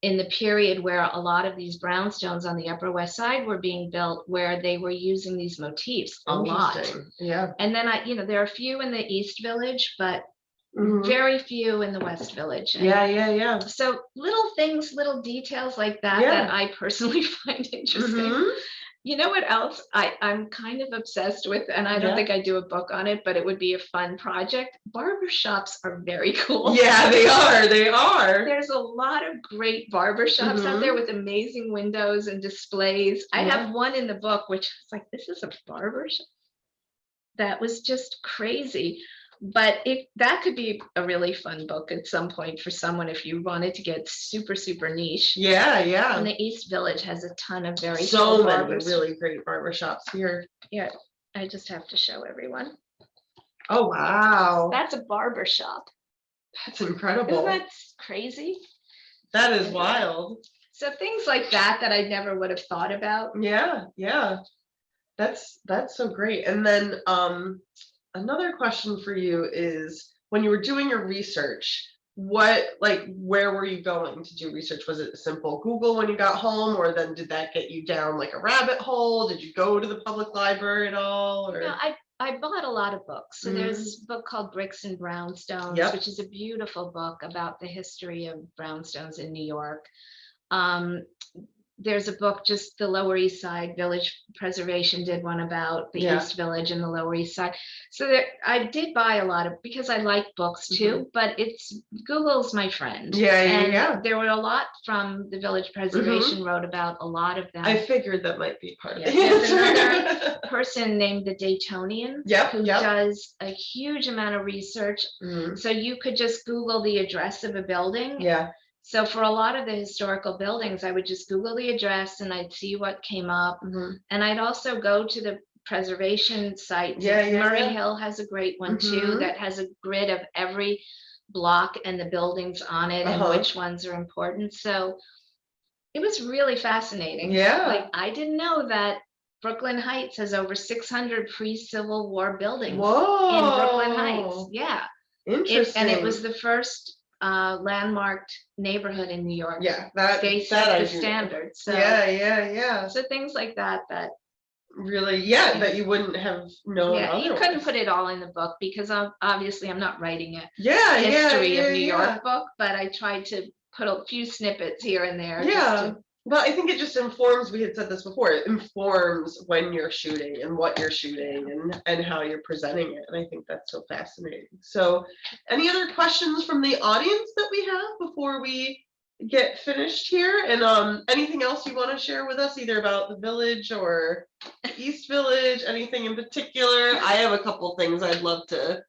in the period where a lot of these brownstones on the Upper West Side were being built, where they were using these motifs a lot. And then there are a few in the East Village, but very few in the West Village. And so little things, little details like that that I personally find interesting. You know what else I'm kind of obsessed with, and I don't think I do a book on it, but it would be a fun project. Barbershops are very cool. They are. There's a a lot of great barber shops out there with amazing windows and displays. I have one in the book, which is like, this is a barber shop. That was just crazy. But that could be a really fun book at some point for someone if you wanted to get super, super niche. Yeah, yeah. And the East Village has a ton of very so cool many barbers. really great barbershops here. Yeah, I just have to show everyone. Oh, wow. That's a barber shop. That's incredible. Isn't that crazy? That is wild. So things like that I never would have thought about. Yeah, yeah. That's so great. And then another question for you is, when you were doing your research, where were you going to do research? Was it simple Google when you got home, or then did that get you down like a rabbit hole? Did you go to the public library at all? Or? No, I bought a lot of books. So there's a book called Bricks and Brownstones, which is a beautiful book about the history of brownstones in New York. There's a book, just the Lower East Side Village Preservation did one about the East Village and the Lower East Side. So I did buy a lot of, because I like books too, but Google's my friend. Yeah. There were a lot from the Village Preservation wrote about a lot of them. I figured that might be part of it. There's another person named the Daytonian who does a huge amount of research. So you could just Google the address of a building. Yeah. So for a lot of the historical buildings, I would just Google the address and I'd see what came up. And I'd also go to the preservation site. Murray Hill has a great one too, that has a grid of every block and the buildings on it and which ones are important. So it was really fascinating. Yeah. Like, I didn't know that Brooklyn Heights has over 600 pre-Civil War buildings in Brooklyn Heights. Yeah. Interesting. And it was the first landmarked neighborhood in New York. Yeah, they set the standard. So yeah. So things like that really, that you wouldn't have known. Yeah, you couldn't put it all in the book because obviously I'm not writing a history of New York book, but I tried to put a few snippets here and there. Yeah. But I think it just informs, we had said this before, it informs when you're shooting and what you're shooting and how you're presenting it. And I think that's so fascinating. So any other questions from the audience that we have before we get finished here? And anything else you want to share with us, either about the village or East Village, anything in particular? I have a couple things I'd love to.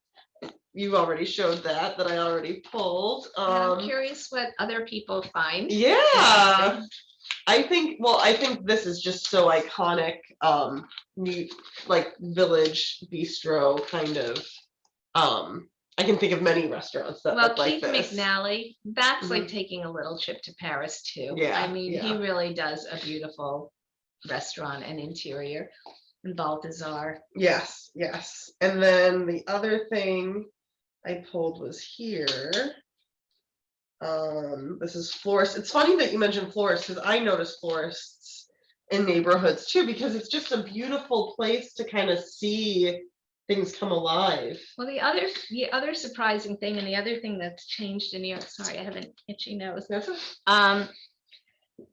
You already showed that I already pulled. I'm curious what other people find. Yeah. I think this is just so iconic, neat, like village bistro kind of. I can think of many restaurants that look like this. Keith McNally, that's like taking a little trip to Paris too. Yeah, I mean, he really does a beautiful restaurant and interior. And Balthazar. Yes. And then the other thing I pulled was here. This is florists. It's funny that you mentioned florists, because I notice florists in neighborhoods too, because it's just a beautiful place to kind of see things come alive. Well, the other surprising thing, and the other thing that's changed in New York, sorry, I have an itchy nose.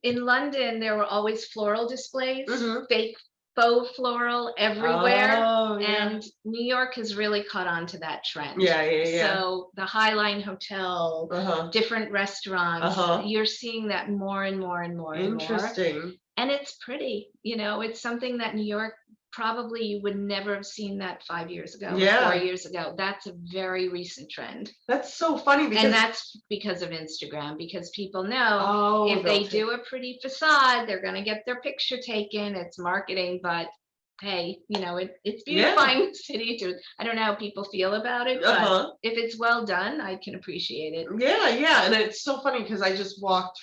In London, there were always floral displays, fake faux floral everywhere. And New York has really caught on to that trend. So the Highline Hotel, different restaurants, you're seeing that more and more and more. Interesting. And it's pretty, it's something that New York, probably you would never have seen that 5 years ago, 4 years ago. That's a very recent trend. That's so funny, because and that's because of Instagram, because people know if they do a pretty facade, they're going to get their picture taken. It's marketing, but hey, it's beautifying the city too. I don't know how people feel about it, but if it's well done, I can appreciate it. Yeah. And it's so funny because I just walked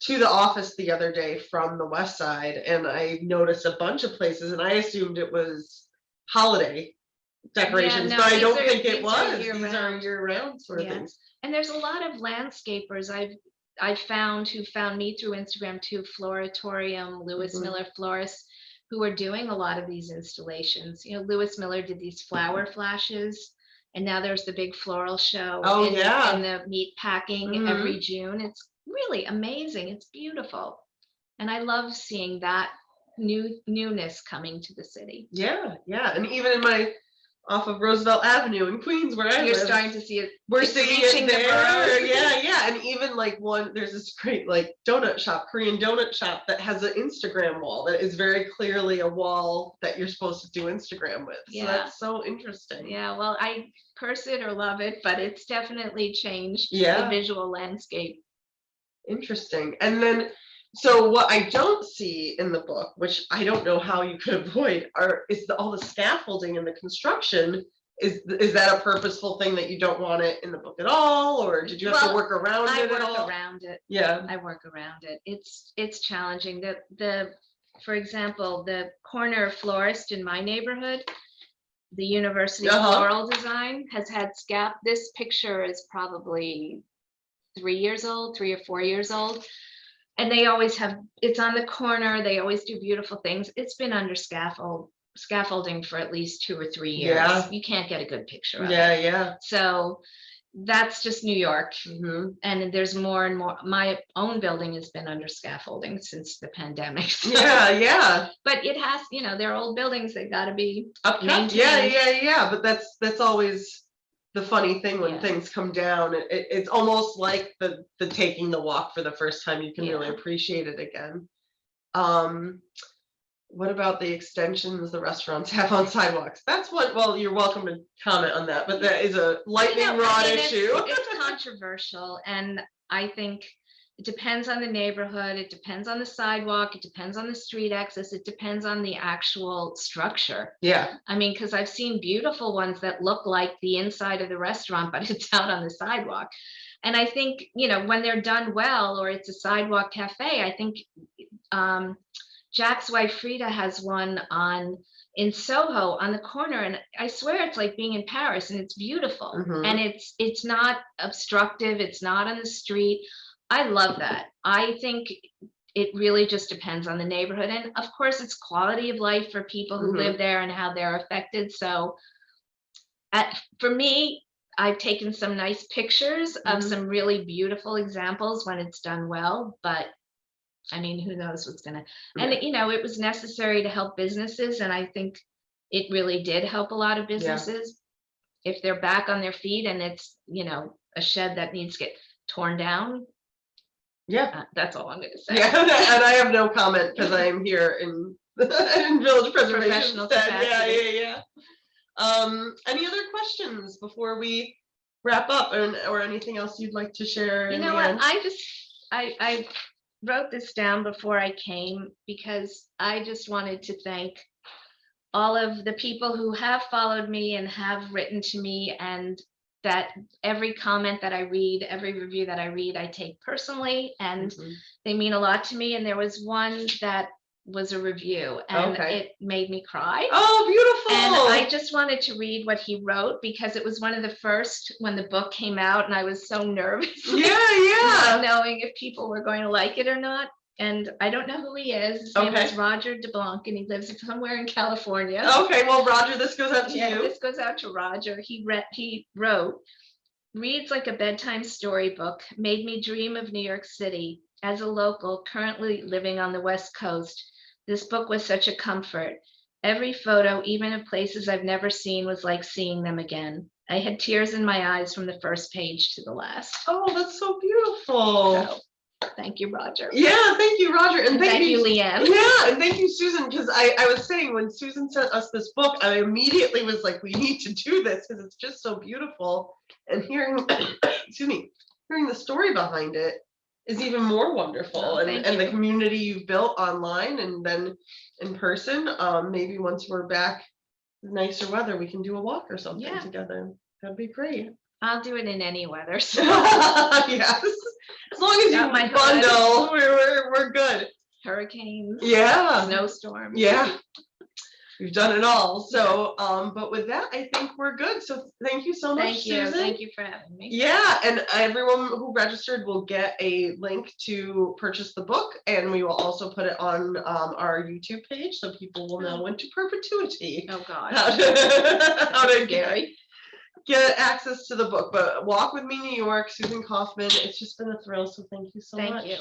to the office the other day from the west side, and I noticed a bunch of places, and I assumed it was holiday decorations, but I don't think it was. These are year-round sort of things. And there's a lot of landscapers I've found who found me through Instagram too, Floratorium, Lewis Miller florists, who are doing a lot of these installations. Lewis Miller did these flower flashes, and now there's the big floral show in the meat packing every June. It's really amazing. It's beautiful. And I love seeing that newness coming to the city. Yeah. And even off of Roosevelt Avenue in Queens, where I live, you're starting to see it. We're seeing it there. Yeah. And even like there's this great like donut shop, Korean donut shop that has an Instagram wall that is very clearly a wall that you're supposed to do Instagram with. So that's so interesting. Yeah, well, I curse it or love it, but it's definitely changed the visual landscape. Interesting. And then, so what I don't see in the book, which I don't know how you could avoid, is all the scaffolding and the construction. Is that a purposeful thing that you don't want it in the book at all, or did you have to work around it at all? I work around it. Yeah, I work around it. It's challenging. For example, the corner florist in my neighborhood, the University Floral Design, has had this picture is probably 3 years old, 3 or 4 years old. And they always it's on the corner. They always do beautiful things. It's been under scaffolding for at least 2 or 3 years. Yeah. You can't get a good picture of it. Yeah. So that's just New York. And there's more and more. My own building has been under scaffolding since the pandemic. So. Yeah. But it has, they're old buildings. They got to be maintained. Yeah. But that's always the funny thing when things come down. It's almost like the taking the walk for the first time. You can really appreciate it again. What about the extensions the restaurants have on sidewalks? That's what, well, you're welcome to comment on that, but that is a lightning rod issue. It's controversial, and I think it depends on the neighborhood, it depends on the sidewalk, it depends on the street access, it depends on the actual structure. Yeah. I mean, because I've seen beautiful ones that look like the inside of the restaurant, but it's out on the sidewalk. And I think, when they're done well, or it's a sidewalk cafe, I think Jack's wife Frida has one in Soho on the corner, and I swear it's like being in Paris, and it's beautiful. And it's not obstructive, it's not on the street. I love that. I think it really just depends on the neighborhood, and of course it's quality of life for people who live there and how they're affected. So for me, I've taken some nice pictures of some really beautiful examples when it's done well, but I mean, who knows what's gonna, and it was necessary to help businesses, and I think it really did help a lot of businesses. If they're back on their feet and it's, a shed that needs to get torn down. Yeah, that's all I'm gonna say. Yeah, and I have no comment because I am here in Village Preservation. Yeah. Any other questions before we wrap up, or anything else you'd like to share? You know what? I wrote this down before I came because I just wanted to thank all of the people who have followed me and have written to me, and that every comment that I read, every review that I read, I take personally, and they mean a lot to me. And there was one that was a review, and it made me cry. Oh, beautiful. And I just wanted to read what he wrote because it was one of the first when the book came out, and I was so nervous. Not knowing if people were going to like it or not. And I don't know who he is. His name is Roger DeBlanc, and he lives somewhere in California. Okay, well, Roger, this goes out to you. This goes out to Roger. He wrote, reads like a bedtime storybook, made me dream of New York City. As a local currently living on the West Coast, this book was such a comfort. Every photo, even of places I've never seen, was like seeing them again. I had tears in my eyes from the first page to the last. Oh, that's so beautiful. So, thank you, Roger. Yeah, thank you, Roger. And thank you, Leanne. Yeah, and thank you, Susan, because I was saying when Susan sent us this book, I immediately was like, we need to do this because it's just so beautiful. And hearing, hearing the story behind it is even more wonderful. And the community you've built online and then in person. Maybe once we're back nicer weather, we can do a walk or something together. That'd be great. I'll do it in any weather. So. Yes. As long as you bundle, we're good. Hurricanes. Yeah. Snowstorms. Yeah. We've done it all. So, but with that, I think we're good. So thank you so much, Susan. Thank you for having me. Yeah, and everyone who registered will get a link to purchase the book, and we will also put it on our YouTube page so people will know into perpetuity. Oh God. How to get access to the book. But Walk With Me New York, Susan Kaufman. It's just been a thrill. So thank you so much. Thank you.